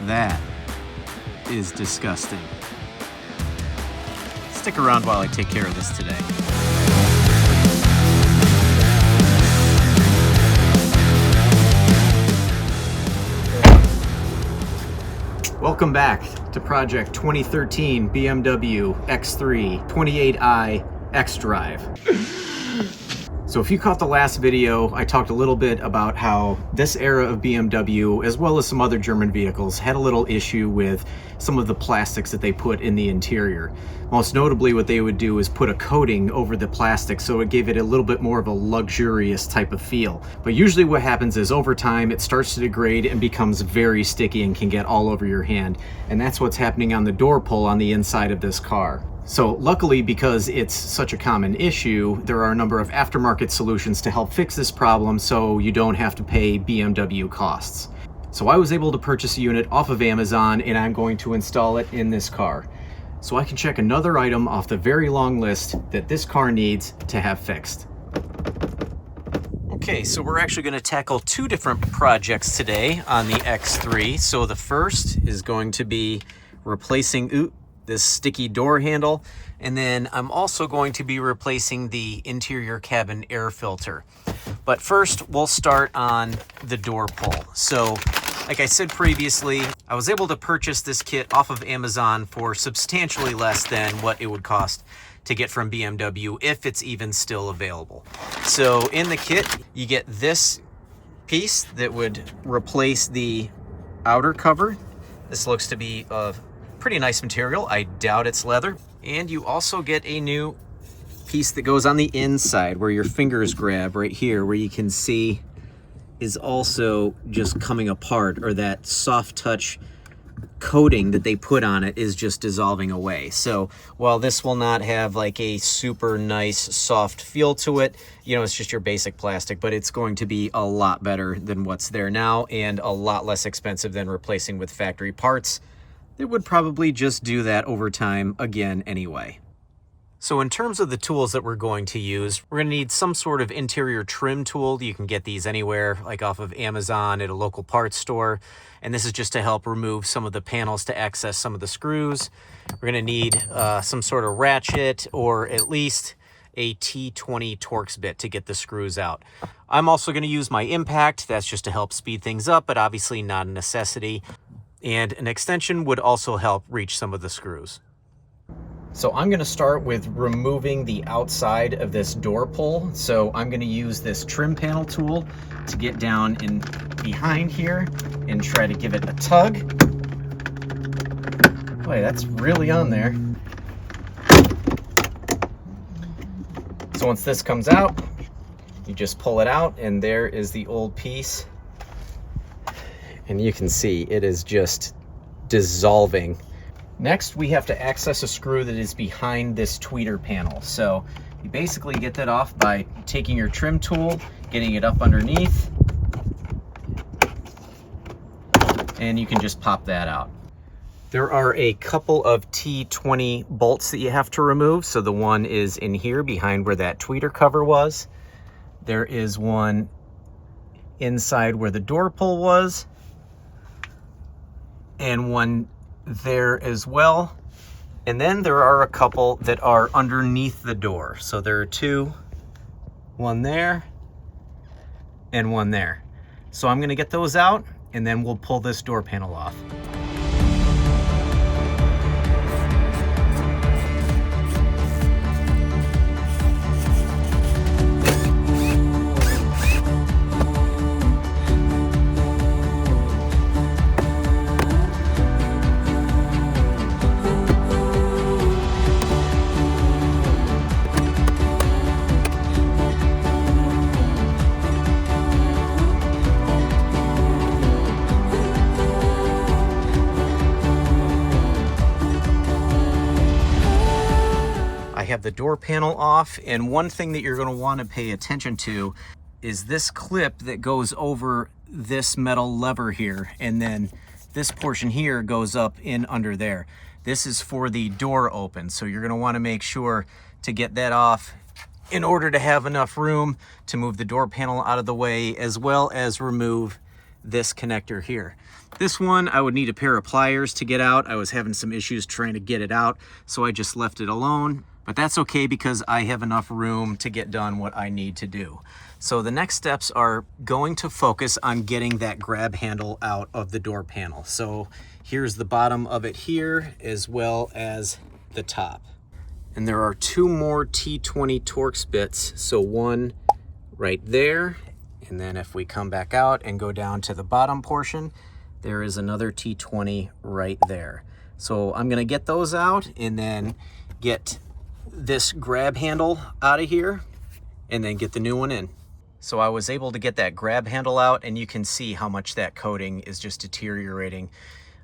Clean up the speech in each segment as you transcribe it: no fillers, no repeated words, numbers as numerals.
That is disgusting. Stick around while I take care of this today. Welcome back to Project 2013 BMW X3 28i xDrive. So if you caught the last video, I talked a little bit about how this era of BMW, as well as some other German vehicles, had a little issue with some of the plastics that they put in the interior. Most notably, what they would do is put a coating over the plastic so it gave it a little bit more of a luxurious type of feel. But usually what happens is over time it starts to degrade and becomes very sticky and can get all over your hand. And that's what's happening on the door pull on the inside of this car. So luckily, because it's such a common issue, there are a number of aftermarket solutions to help fix this problem so you don't have to pay BMW costs. So I was able to purchase a unit off of Amazon and I'm going to install it in this car. So I can check another item off the very long list that this car needs to have fixed. Okay, so we're actually going to tackle two different projects today on the X3. So the first is going to be replacing this sticky door handle, and then I'm also going to be replacing the interior cabin air filter. But first we'll start on the door pull. So like I said previously, I was able to purchase this kit off of Amazon for substantially less than what it would cost to get from BMW, if it's even still available. So in the kit you get this piece that would replace the outer cover. This looks to be pretty nice material. I doubt it's leather. And you also get a new piece that goes on the inside where your fingers grab right here, where you can see is also just coming apart, or that soft touch coating that they put on it is just dissolving away. So while this will not have like a super nice soft feel to it, you know, it's just your basic plastic, but it's going to be a lot better than what's there now and a lot less expensive than replacing with factory parts. It would probably just do that over time again anyway. So in terms of the tools that we're going to use, we're going to need some sort of interior trim tool. You can get these anywhere, like off of Amazon, at a local parts store. And this is just to help remove some of the panels to access some of the screws. We're going to need some sort of ratchet, or at least a T20 Torx bit to get the screws out. I'm also going to use my impact. That's just to help speed things up, but obviously not a necessity. And an extension would also help reach some of the screws. So I'm going to start with removing the outside of this door pull. So I'm going to use this trim panel tool to get down in behind here and try to give it a tug. Boy, that's really on there. So once this comes out, you just pull it out, and there is the old piece. And you can see it is just dissolving. Next, we have to access a screw that is behind this tweeter panel. So you basically get that off by taking your trim tool, getting it up underneath, and you can just pop that out. There are a couple of T20 bolts that you have to remove. So the one is in here behind where that tweeter cover was. There is one inside where the door pull was, and one there as well. And then there are a couple that are underneath the door. So there are two, one there and one there. So I'm going to get those out, and then we'll pull this door panel off. Have the door panel off, and one thing that you're going to want to pay attention to is this clip that goes over this metal lever here, and then this portion here goes up in under there. This is for the door open, so you're going to want to make sure to get that off in order to have enough room to move the door panel out of the way, as well as remove this connector here. This one, I would need a pair of pliers to get out. I was having some issues trying to get it out, so I just left it alone. But that's okay because I have enough room to get done what I need to do. So the next steps are going to focus on getting that grab handle out of the door panel. So here's the bottom of it here, as well as the top. And there are 2 more T20 Torx bits. So one right there, and then if we come back out and go down to the bottom portion, there is another T20 right there. So I'm gonna get those out and then get this grab handle out of here and then get the new one in. So I was able to get that grab handle out, and you can see how much that coating is just deteriorating.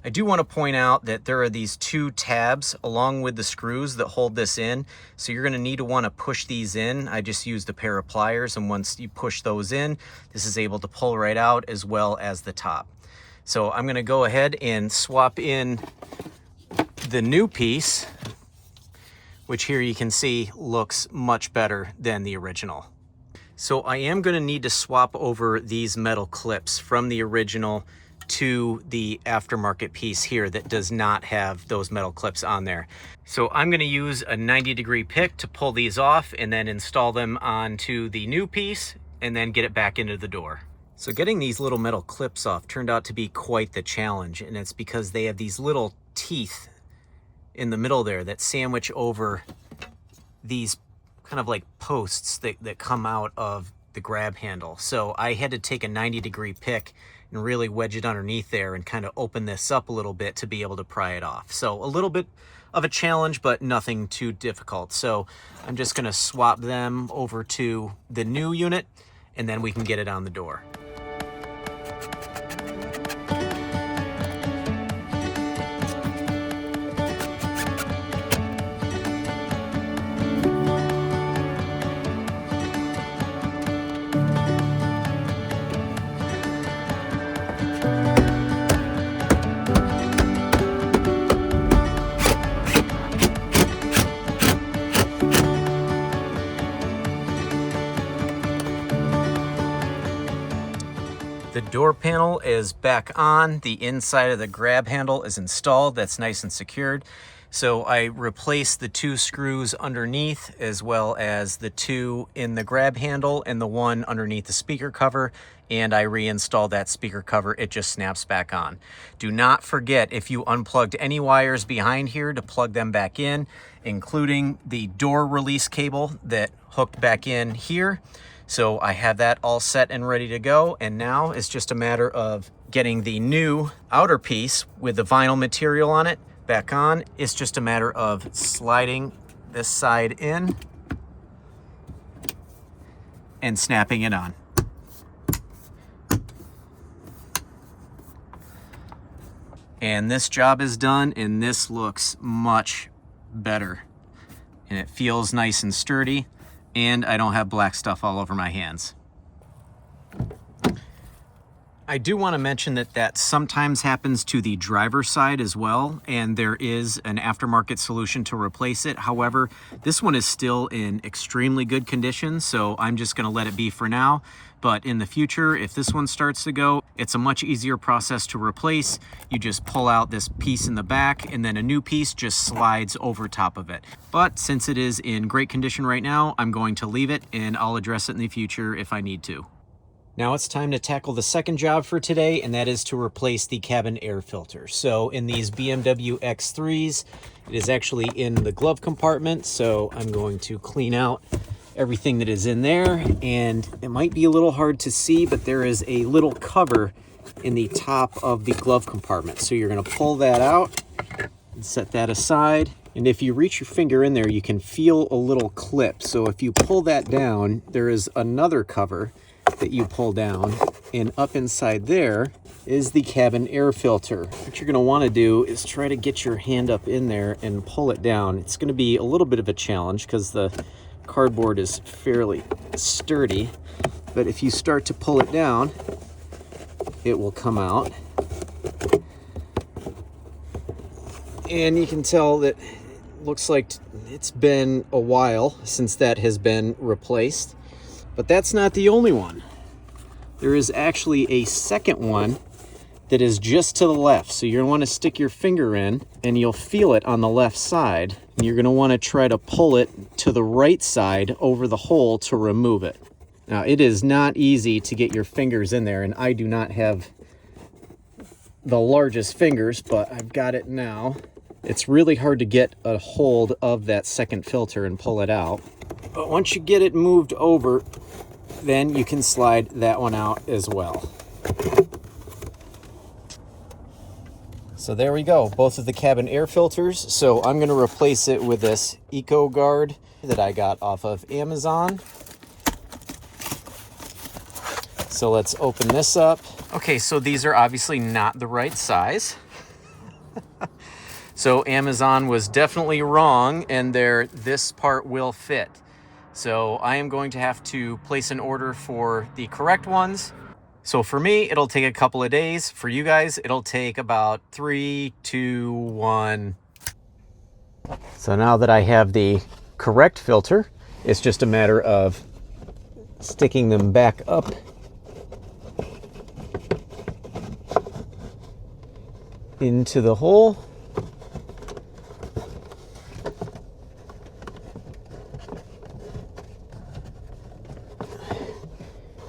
I do want to point out that there are these 2 tabs along with the screws that hold this in. So you're going to need to want to push these in. I just used a pair of pliers, and once you push those in, this is able to pull right out, as well as the top. So I'm going to go ahead and swap in the new piece, which here you can see looks much better than the original. So I am going to need to swap over these metal clips from the original to the aftermarket piece here that does not have those metal clips on there. So I'm going to use a 90-degree pick to pull these off and then install them onto the new piece and then get it back into the door. So getting these little metal clips off turned out to be quite the challenge, and it's because they have these little teeth in the middle there that sandwich over these kind of like posts that come out of the grab handle. So I had to take a 90-degree pick and really wedge it underneath there and kind of open this up a little bit to be able to pry it off. So a little bit of a challenge, but nothing too difficult. So I'm just going to swap them over to the new unit, and then we can get it on the door. The door panel is back on. The inside of the grab handle is installed. That's nice and secured. So I replaced the 2 screws underneath, as well as the 2 in the grab handle and the one underneath the speaker cover, and I reinstalled that speaker cover. It just snaps back on. Do not forget, if you unplugged any wires behind here, to plug them back in, including the door release cable that hooked back in here. So I have that all set and ready to go, and now it's just a matter of getting the new outer piece with the vinyl material on it back on. It's just a matter of sliding this side in and snapping it on. And this job is done, and this looks much better. And it feels nice and sturdy, and I don't have black stuff all over my hands. I do want to mention that sometimes happens to the driver's side as well, and there is an aftermarket solution to replace it. However, this one is still in extremely good condition, so I'm just going to let it be for now. But in the future, if this one starts to go, it's a much easier process to replace. You just pull out this piece in the back, and then a new piece just slides over top of it. But since it is in great condition right now, I'm going to leave it, and I'll address it in the future if I need to. Now it's time to tackle the second job for today, and that is to replace the cabin air filter. So in these BMW X3s, it is actually in the glove compartment, so I'm going to clean out everything that is in there. And it might be a little hard to see, but there is a little cover in the top of the glove compartment. So you're going to pull that out and set that aside. And if you reach your finger in there, you can feel a little clip. So if you pull that down, there is another cover that you pull down, and up inside there is the cabin air filter. What you're going to want to do is try to get your hand up in there and pull it down. It's going to be a little bit of a challenge because the cardboard is fairly sturdy, but if you start to pull it down, it will come out. And you can tell that it looks like it's been a while since that has been replaced. But that's not the only one. there is actually a second one that is just to the left. So you're gonna wanna stick your finger in and you'll feel it on the left side. And you're gonna wanna try to pull it to the right side over the hole to remove it. Now, it is not easy to get your fingers in there, and I do not have the largest fingers, but I've got it now. It's really hard to get a hold of that second filter and pull it out. But once you get it moved over, then you can slide that one out as well. So there we go, both of the cabin air filters. So I'm gonna replace it with this Eco Guard that I got off of Amazon. So let's open this up. Okay, so these are obviously not the right size. So Amazon was definitely wrong, and this part will fit. So I am going to have to place an order for the correct ones. So for me, it'll take a couple of days. For you guys, it'll take about 3, 2, 1. So now that I have the correct filter, it's just a matter of sticking them back up into the hole.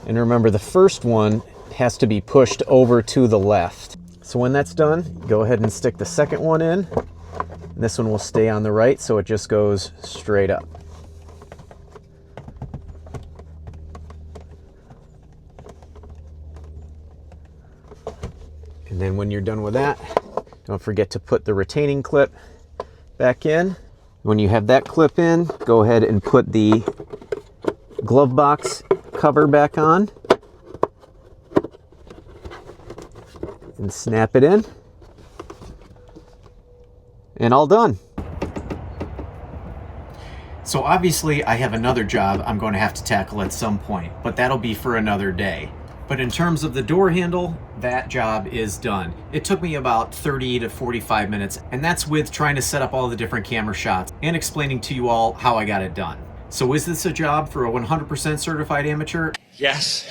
And remember, the first one has to be pushed over to the left. So when that's done, go ahead and stick the second one in. And this one will stay on the right, so it just goes straight up. And then when you're done with that, don't forget to put the retaining clip back in. When you have that clip in, go ahead and put the glove box cover back on and snap it in, and all done. So obviously I have another job I'm going to have to tackle at some point, but that'll be for another day. But in terms of the door handle, that job is done. It took me about 30 to 45 minutes, and that's with trying to set up all the different camera shots and explaining to you all how I got it done. So is this a job for a 100% certified amateur? Yes.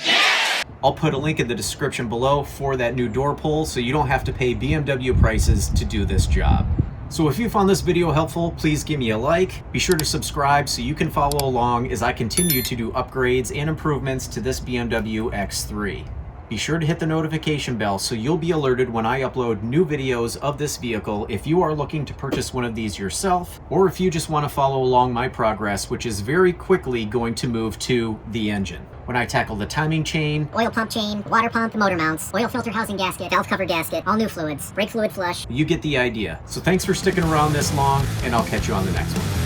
I'll put a link in the description below for that new door pull, so you don't have to pay BMW prices to do this job. So if you found this video helpful, please give me a like. Be sure to subscribe so you can follow along as I continue to do upgrades and improvements to this BMW X3. Be sure to hit the notification bell so you'll be alerted when I upload new videos of this vehicle if you are looking to purchase one of these yourself, or if you just want to follow along my progress, which is very quickly going to move to the engine. When I tackle the timing chain, oil pump chain, water pump, motor mounts, oil filter housing gasket, valve cover gasket, all new fluids, brake fluid flush. You get the idea. So thanks for sticking around this long, and I'll catch you on the next one.